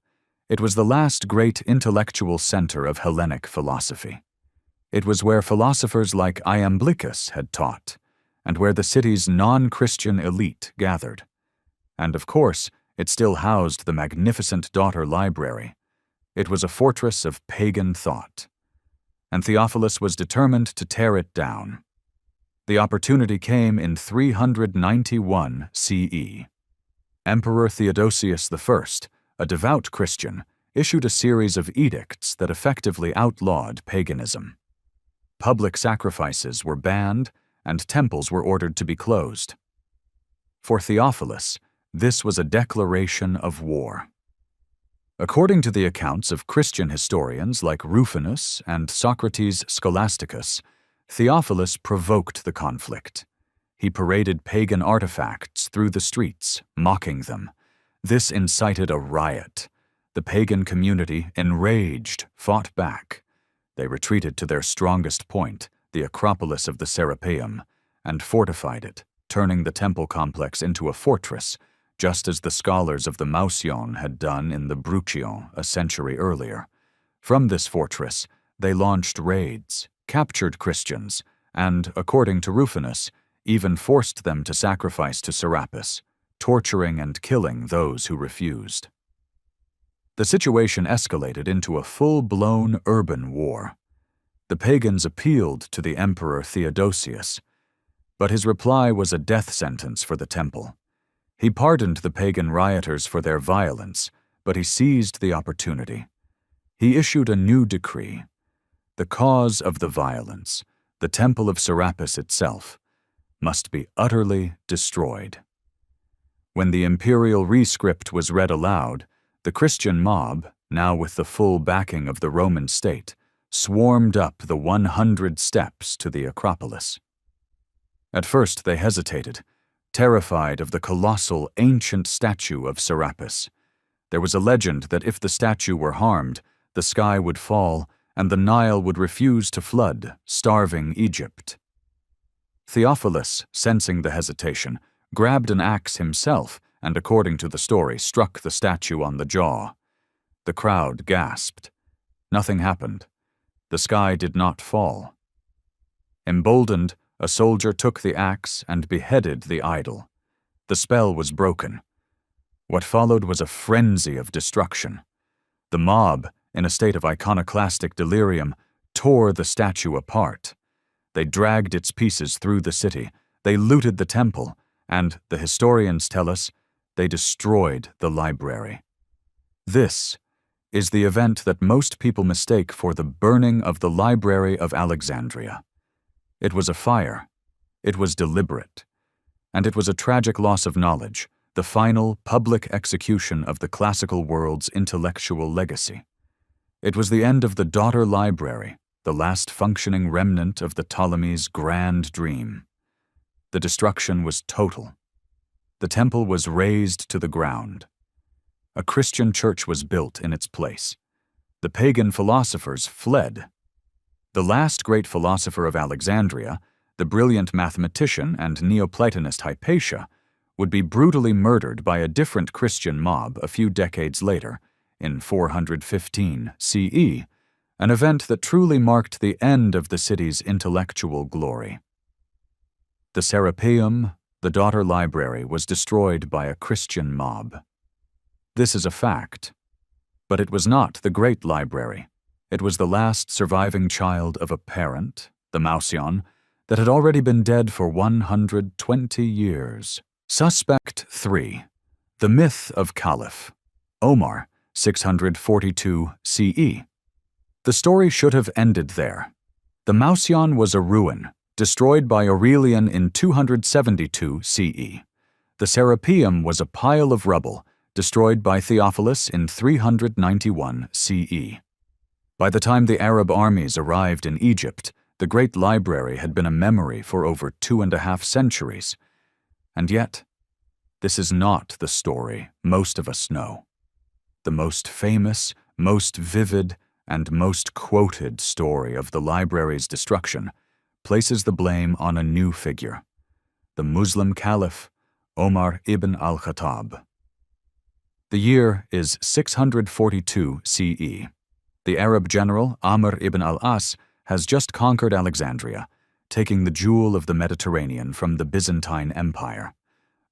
It was the last great intellectual center of Hellenic philosophy. It was where philosophers like Iamblichus had taught, and where the city's non-Christian elite gathered. And of course, it still housed the magnificent daughter library. It was a fortress of pagan thought. And Theophilus was determined to tear it down. The opportunity came in 391 CE. Emperor Theodosius I, a devout Christian, issued a series of edicts that effectively outlawed paganism. Public sacrifices were banned, and temples were ordered to be closed. For Theophilus, this was a declaration of war. According to the accounts of Christian historians like Rufinus and Socrates Scholasticus, Theophilus provoked the conflict. He paraded pagan artifacts through the streets, mocking them. This incited a riot. The pagan community, enraged, fought back. They retreated to their strongest point, the Acropolis of the Serapeum, and fortified it, turning the temple complex into a fortress, just as the scholars of the Mouseion had done in the Bruchion a century earlier. From this fortress, they launched raids, captured Christians, and, according to Rufinus, even forced them to sacrifice to Serapis, torturing and killing those who refused. The situation escalated into a full-blown urban war. The pagans appealed to the Emperor Theodosius, but his reply was a death sentence for the temple. He pardoned the pagan rioters for their violence, but he seized the opportunity. He issued a new decree. The cause of the violence, the temple of Serapis itself, must be utterly destroyed. When the imperial rescript was read aloud, the Christian mob, now with the full backing of the Roman state, swarmed up the 100 steps to the Acropolis. At first they hesitated, terrified of the colossal, ancient statue of Serapis. There was a legend that if the statue were harmed, the sky would fall and the Nile would refuse to flood, starving Egypt. Theophilus, sensing the hesitation, grabbed an axe himself and, according to the story, struck the statue on the jaw. The crowd gasped. Nothing happened. The sky did not fall. Emboldened, a soldier took the axe and beheaded the idol. The spell was broken. What followed was a frenzy of destruction. The mob, in a state of iconoclastic delirium, tore the statue apart. They dragged its pieces through the city. They looted the temple, and, the historians tell us, they destroyed the library. This is the event that most people mistake for the burning of the Library of Alexandria. It was a fire. It was deliberate. And it was a tragic loss of knowledge, the final public execution of the classical world's intellectual legacy. It was the end of the daughter library, the last functioning remnant of the Ptolemies' grand dream. The destruction was total. The temple was razed to the ground. A Christian church was built in its place. The pagan philosophers fled. The last great philosopher of Alexandria, the brilliant mathematician and Neoplatonist Hypatia, would be brutally murdered by a different Christian mob a few decades later, in 415 CE, an event that truly marked the end of the city's intellectual glory. The Serapeum, the daughter library, was destroyed by a Christian mob. This is a fact. But it was not the great library. It was the last surviving child of a parent, the Mouseion, that had already been dead for 120 years. Suspect 3. The Myth of Caliph Omar, 642 CE. The story should have ended there. The Mouseion was a ruin, destroyed by Aurelian in 272 CE. The Serapeum was a pile of rubble, destroyed by Theophilus in 391 CE. By the time the Arab armies arrived in Egypt, the great library had been a memory for over 2.5 centuries. And yet, this is not the story most of us know. The most famous, most vivid, and most quoted story of the library's destruction places the blame on a new figure, the Muslim Caliph Omar ibn al-Khattab. The year is 642 CE. The Arab general Amr ibn al-As has just conquered Alexandria, taking the jewel of the Mediterranean from the Byzantine Empire.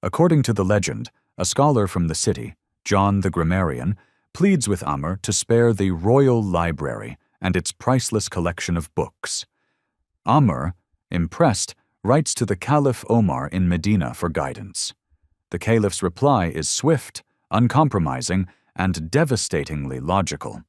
According to the legend, a scholar from the city, John the Grammarian, pleads with Amr to spare the royal library and its priceless collection of books. Amr, impressed, writes to the Caliph Omar in Medina for guidance. The caliph's reply is swift, uncompromising, and devastatingly logical.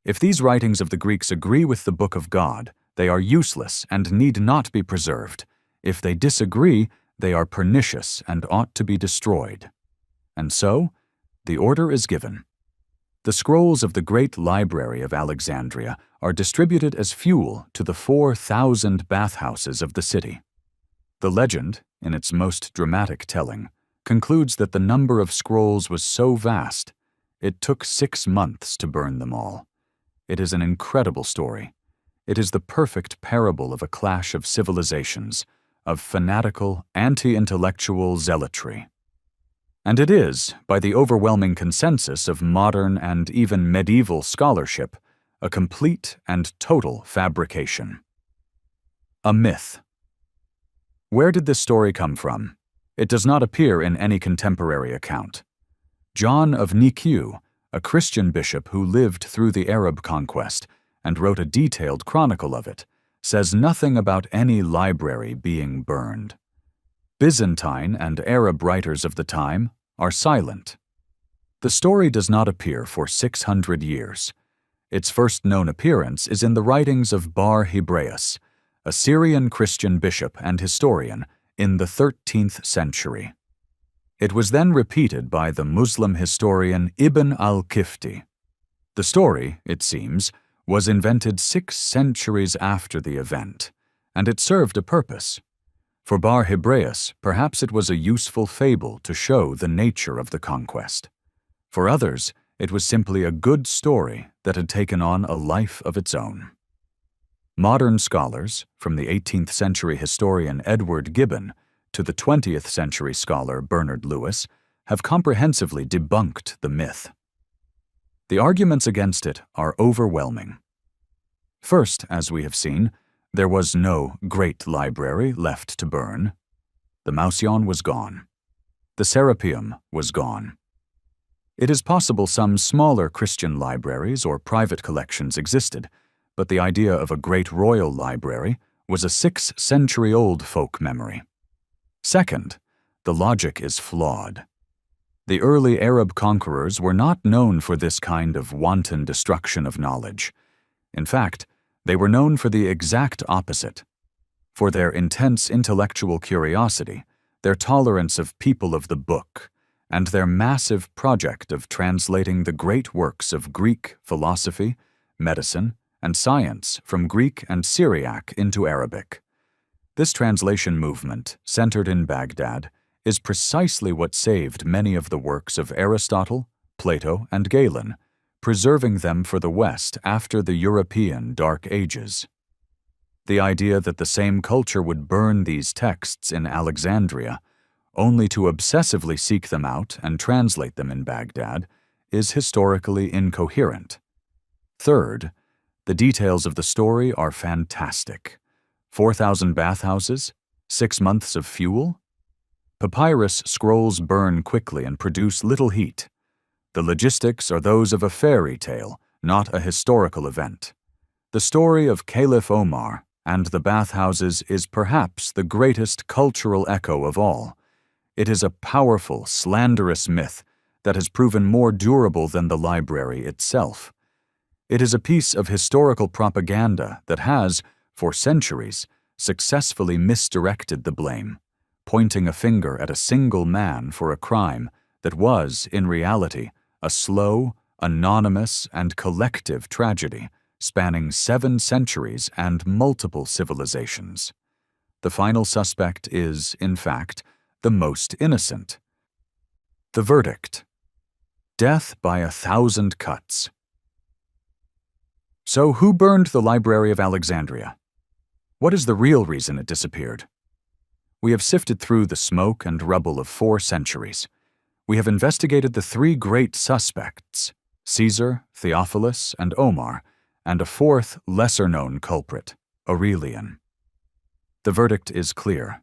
If these writings of the Greeks agree with the Book of God, they are useless and need not be preserved. If they disagree, they are pernicious and ought to be destroyed. And so, the order is given. The scrolls of the great library of Alexandria are distributed as fuel to the 4,000 bathhouses of the city. The legend, in its most dramatic telling, concludes that the number of scrolls was so vast, it took 6 months to burn them all. It is an incredible story. It is the perfect parable of a clash of civilizations, of fanatical, anti-intellectual zealotry. And it is, by the overwhelming consensus of modern and even medieval scholarship, a complete and total fabrication. A myth. Where did this story come from? It does not appear in any contemporary account. John of Nikiu, a Christian bishop who lived through the Arab conquest and wrote a detailed chronicle of it, says nothing about any library being burned. Byzantine and Arab writers of the time are silent. The story does not appear for 600 years. Its first known appearance is in the writings of Bar Hebraeus, a Syrian Christian bishop and historian, in the 13th century. It was then repeated by the Muslim historian Ibn al-Kifti. The story, it seems, was invented 6 centuries after the event, and it served a purpose. For Bar Hebraeus, perhaps it was a useful fable to show the nature of the conquest. For others, It was simply a good story that had taken on a life of its own. Modern scholars, from the 18th century historian Edward Gibbon to the 20th century scholar Bernard Lewis, have comprehensively debunked the myth. The arguments against it are overwhelming. First, as we have seen, there was no great library left to burn. The Mouseion was gone. The Serapeum was gone. It is possible some smaller Christian libraries or private collections existed, but the idea of a great royal library was a 6th-century-old folk memory. Second, the logic is flawed. The early Arab conquerors were not known for this kind of wanton destruction of knowledge. In fact, they were known for the exact opposite, for their intense intellectual curiosity, their tolerance of people of the book, and their massive project of translating the great works of Greek philosophy, medicine, and science from Greek and Syriac into Arabic. This translation movement, centered in Baghdad, is precisely what saved many of the works of Aristotle, Plato, and Galen, preserving them for the West after the European Dark Ages. The idea that the same culture would burn these texts in Alexandria, only to obsessively seek them out and translate them in Baghdad, is historically incoherent. Third, the details of the story are fantastic. 4,000 bathhouses, 6 months of fuel. Papyrus scrolls burn quickly and produce little heat. The logistics are those of a fairy tale, not a historical event. The story of Caliph Omar and the bathhouses is perhaps the greatest cultural echo of all. It is a powerful, slanderous myth that has proven more durable than the library itself. It is a piece of historical propaganda that has, for centuries, successfully misdirected the blame, pointing a finger at a single man for a crime that was, in reality, a slow, anonymous, and collective tragedy spanning 7 centuries and multiple civilizations. The final suspect is, in fact, the most innocent. The verdict: death by 1,000 cuts. So who burned the Library of Alexandria? What is the real reason it disappeared? We have sifted through the smoke and rubble of 4 centuries. We have investigated the 3 great suspects, Caesar, Theophilus, and Omar, and a 4th, lesser-known culprit, Aurelian. The verdict is clear.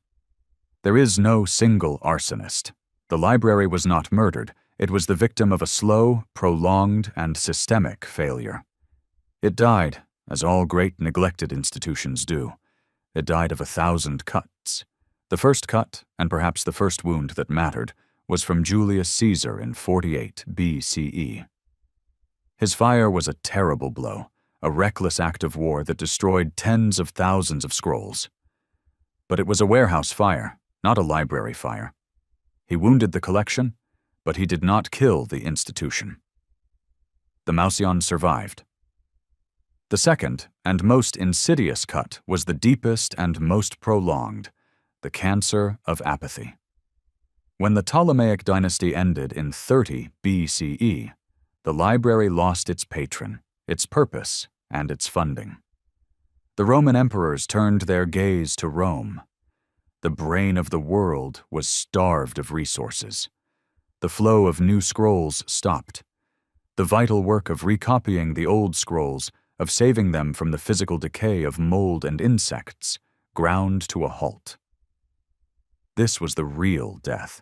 There is no single arsonist. The library was not murdered. It was the victim of a slow, prolonged, and systemic failure. It died, as all great neglected institutions do. It died of 1,000 cuts. The first cut, and perhaps the first wound that mattered, was from Julius Caesar in 48 BCE. His fire was a terrible blow, a reckless act of war that destroyed tens of thousands of scrolls. But it was a warehouse fire, not a library fire. He wounded the collection, but he did not kill the institution. The Mouseion survived. The second and most insidious cut was the deepest and most prolonged, the cancer of apathy. When the Ptolemaic dynasty ended in 30 BCE, the library lost its patron, its purpose, and its funding. The Roman emperors turned their gaze to Rome. The brain of the world was starved of resources. The flow of new scrolls stopped. The vital work of recopying the old scrolls, of saving them from the physical decay of mold and insects, ground to a halt. This was the real death.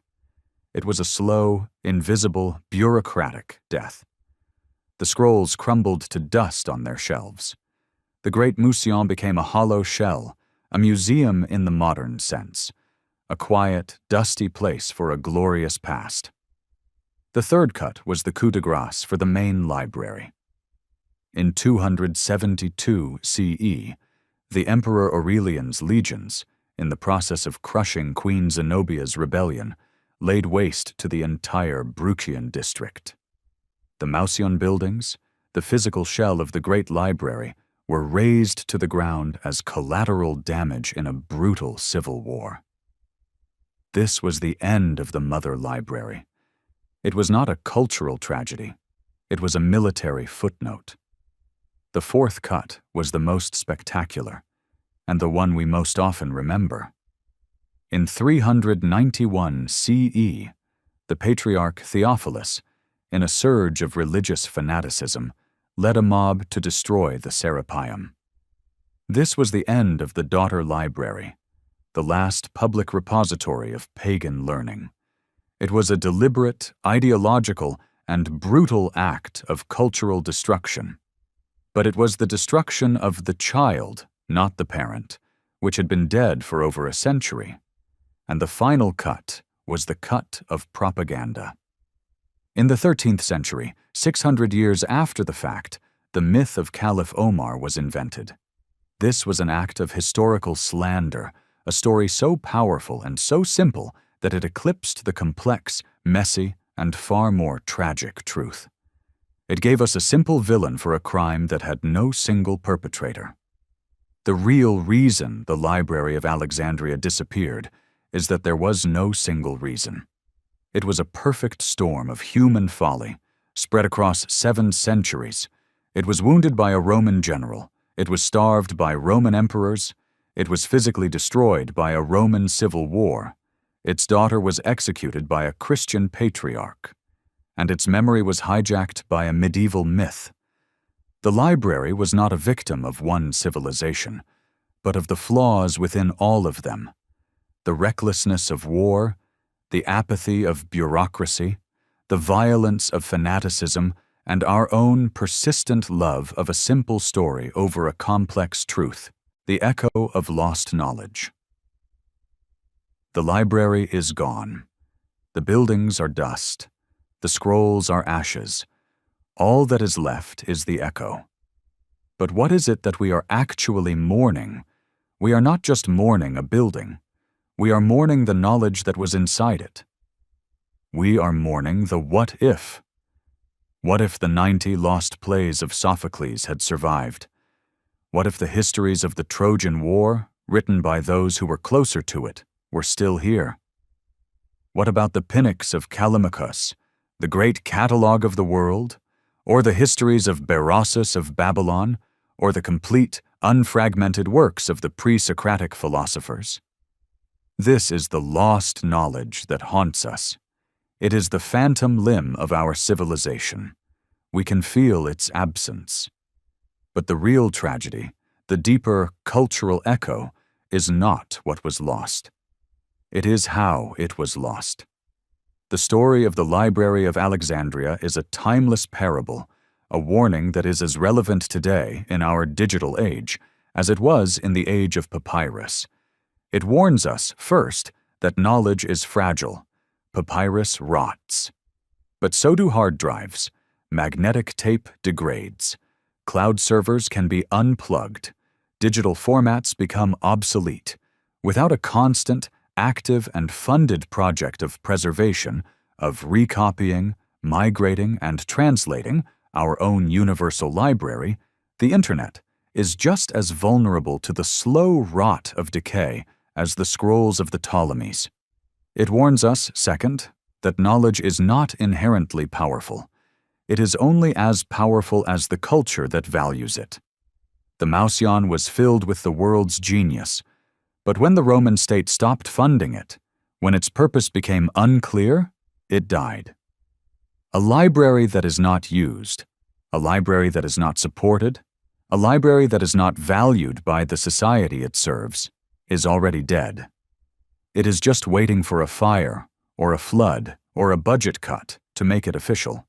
It was a slow, invisible, bureaucratic death. The scrolls crumbled to dust on their shelves. The great Mouseion became a hollow shell, a museum in the modern sense, a quiet, dusty place for a glorious past. The third cut was the coup de grace for the main library. In 272 CE, the Emperor Aurelian's legions, in the process of crushing Queen Zenobia's rebellion, laid waste to the entire Bruchian district. The Mouseion buildings, the physical shell of the great library, were razed to the ground as collateral damage in a brutal civil war. This was the end of the Mother Library. It was not a cultural tragedy. It was a military footnote. The fourth cut was the most spectacular, and the one we most often remember. In 391 CE, the patriarch Theophilus, in a surge of religious fanaticism, led a mob to destroy the Serapeum. This was the end of the daughter library, the last public repository of pagan learning. It was a deliberate, ideological, and brutal act of cultural destruction. But it was the destruction of the child, not the parent, which had been dead for over a century. And the final cut was the cut of propaganda. In the 13th century, 600 years after the fact, the myth of Caliph Omar was invented. This was an act of historical slander, a story so powerful and so simple that it eclipsed the complex, messy, and far more tragic truth. It gave us a simple villain for a crime that had no single perpetrator. The real reason the Library of Alexandria disappeared is that there was no single reason. It was a perfect storm of human folly, spread across 7 centuries. It was wounded by a Roman general. It was starved by Roman emperors. It was physically destroyed by a Roman civil war. Its daughter was executed by a Christian patriarch. And its memory was hijacked by a medieval myth. The library was not a victim of one civilization, but of the flaws within all of them. The recklessness of war, the apathy of bureaucracy, the violence of fanaticism, and our own persistent love of a simple story over a complex truth, the echo of lost knowledge. The library is gone. The buildings are dust. The scrolls are ashes. All that is left is the echo. But what is it that we are actually mourning? We are not just mourning a building. We are mourning the knowledge that was inside it. We are mourning the what if. What if the 90 lost plays of Sophocles had survived? What if the histories of the Trojan War, written by those who were closer to it, were still here? What about the Pnyx of Callimachus, the great catalogue of the world, or the histories of Berossus of Babylon, or the complete, unfragmented works of the pre-Socratic philosophers? This is the lost knowledge that haunts us. It is the phantom limb of our civilization. We can feel its absence. But the real tragedy, the deeper cultural echo, is not what was lost. It is how it was lost. The story of the Library of Alexandria is a timeless parable, a warning that is as relevant today in our digital age as it was in the age of papyrus. It warns us, first, that knowledge is fragile. Papyrus rots. But so do hard drives. Magnetic tape degrades. Cloud servers can be unplugged. Digital formats become obsolete. Without a constant, active, and funded project of preservation, of recopying, migrating, and translating our own universal library, the Internet is just as vulnerable to the slow rot of decay as the scrolls of the Ptolemies. It warns us, second, that knowledge is not inherently powerful. It is only as powerful as the culture that values it. The Mouseion was filled with the world's genius, but when the Roman state stopped funding it, when its purpose became unclear, it died. A library that is not used, a library that is not supported, a library that is not valued by the society it serves, is already dead. It is just waiting for a fire, or a flood, or a budget cut to make it official.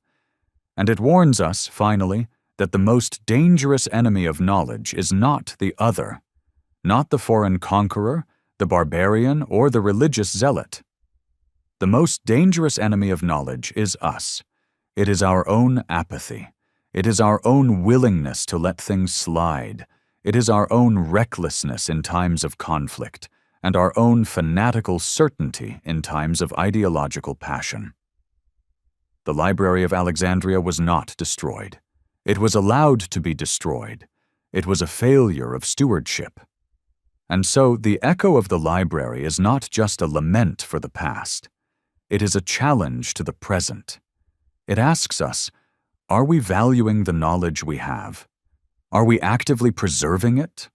And it warns us, finally, that the most dangerous enemy of knowledge is not the other, not the foreign conqueror, the barbarian, or the religious zealot. The most dangerous enemy of knowledge is us. It is our own apathy. It is our own willingness to let things slide. It is our own recklessness in times of conflict, and our own fanatical certainty in times of ideological passion. The Library of Alexandria was not destroyed. It was allowed to be destroyed. It was a failure of stewardship. And so the echo of the library is not just a lament for the past. It is a challenge to the present. It asks us, Are we valuing the knowledge we have? Are we actively preserving it?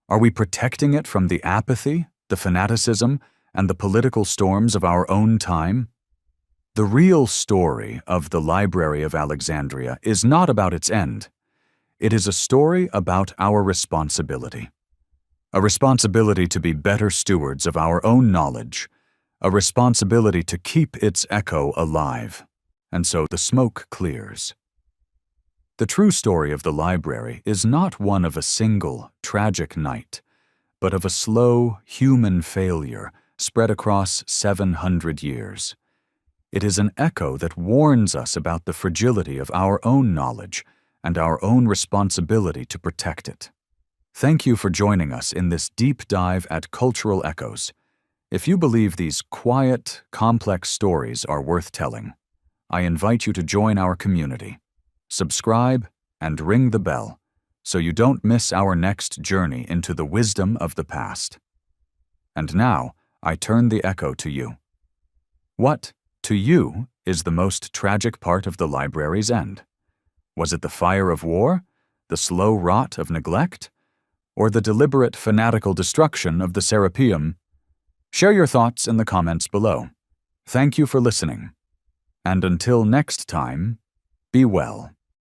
Are we protecting it from the apathy, the fanaticism, and the political storms of our own time? The real story of the Library of Alexandria is not about its end. It is a story about our responsibility. A responsibility to be better stewards of our own knowledge, a responsibility to keep its echo alive, and so the smoke clears. The true story of the library is not one of a single, tragic night, but of a slow, human failure spread across 700 years. It is an echo that warns us about the fragility of our own knowledge and our own responsibility to protect it. Thank you for joining us in this deep dive at cultural echoes. If you believe these quiet, complex stories are worth telling, I invite you to join our community. Subscribe and ring the bell so you don't miss our next journey into the wisdom of the past. And now, I turn the echo to you. What, to you, is the most tragic part of the library's end? Was it the fire of war, the slow rot of neglect, or the deliberate fanatical destruction of the Serapeum? Share your thoughts in the comments below. Thank you for listening. And until next time, be well.